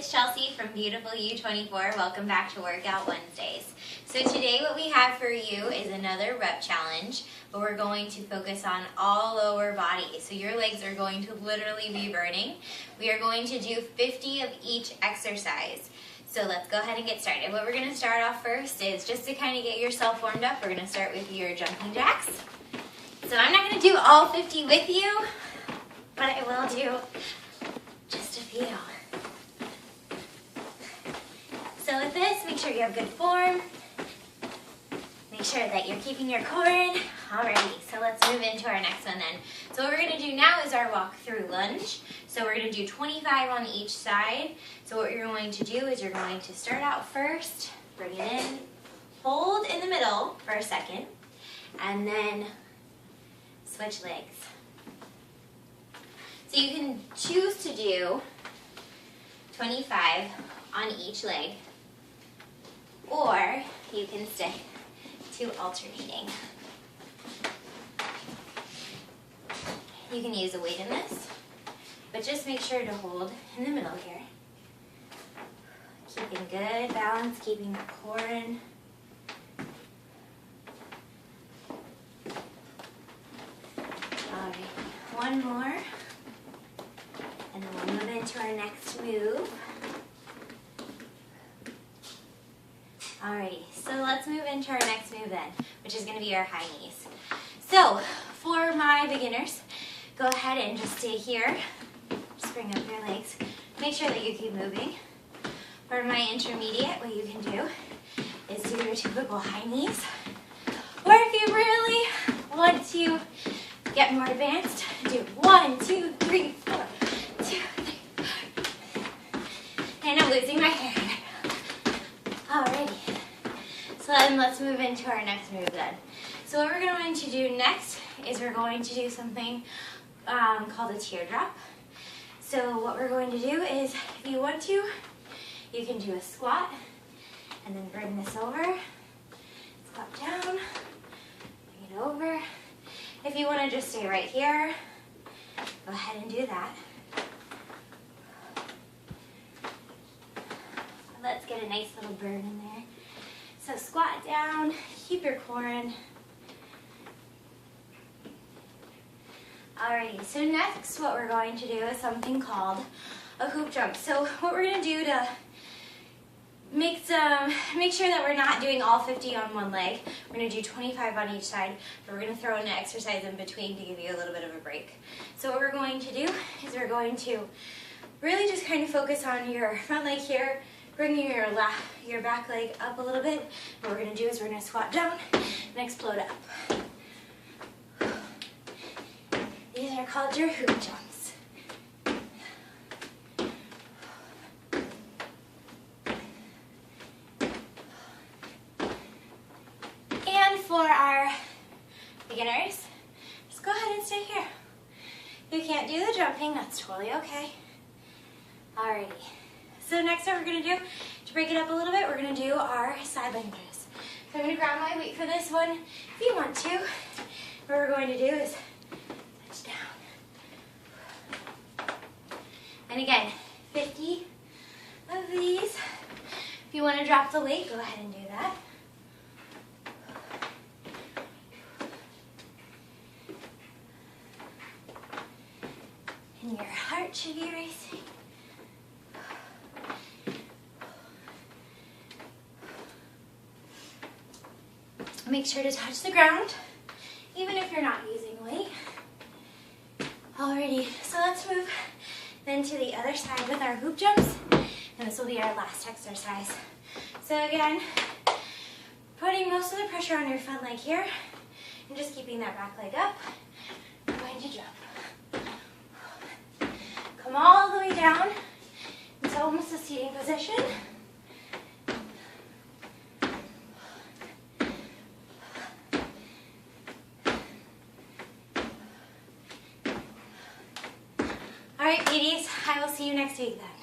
it's Chelsea from BeautifulU24. Welcome back to Workout Wednesdays. So today what we have for you is another rep challenge, but we're going to focus on all lower body. So your legs are going to literally be burning. We are going to do 50 of each exercise. So let's go ahead and get started. What we're going to start off first is just to kind of get yourself warmed up, we're going to start with your jumping jacks. So I'm not going to do all 50 with you, but I will do just a few. So with this, make sure you have good form. Make sure that you're keeping your core in. Alrighty, so let's move into our next one then. So what we're going to do now is our walk through lunge. So we're going to do 25 on each side. So what you're going to do is you're going to start out first, bring it in, hold in the middle for a second, and then switch legs. So you can choose to do 25 on each leg, or you can stick to alternating. You can use a weight in this, but just make sure to hold in the middle here. Keeping good balance, keeping the core in. Alright, one more, and then we'll move into our next move. Alrighty, so let's move into our next move then, which is going to be our high knees. So, for my beginners, go ahead and just stay here. Just bring up your legs. Make sure that you keep moving. For my intermediate, what you can do is do your typical high knees. Or if you really want to get more advanced, do 1, 2, 3, 4, 2, 3, 4. And I'm losing my hair. Alrighty. So then let's move into our next move then. So what we're going to do next is we're going to do something called a teardrop. So what we're going to do is, if you want to, you can do a squat and then bring this over, squat down, bring it over. If you want to just stay right here, go ahead and do that. Let's get a nice little burn in there. So squat down, keep your core in. Alrighty, so next what we're going to do is something called a hoop jump. So what we're going to do to make sure that we're not doing all 50 on one leg, we're going to do 25 on each side, but we're going to throw in an exercise in between to give you a little bit of a break. So what we're going to do is we're going to really just kind of focus on your front leg here, bringing your back leg up a little bit. What we're going to do is we're going to squat down and explode up. These are called your hoop jumps. And for our beginners, just go ahead and stay here. If you can't do the jumping, that's totally okay. Alrighty. So next what we're going to do, to break it up a little bit, we're going to do our side lunges. So I'm going to grab my weight for this one. If you want to, what we're going to do is touch down. And again, 50 of these. If you want to drop the weight, go ahead and do that. And your heart should be racing. Make sure to touch the ground, even if you're not using weight. Alrighty, so let's move then to the other side with our hoop jumps, and this will be our last exercise. So again, putting most of the pressure on your front leg here, and just keeping that back leg up. We're going to jump. Come all the way down into almost a seating position. Alright, ladies, I will see you next week then.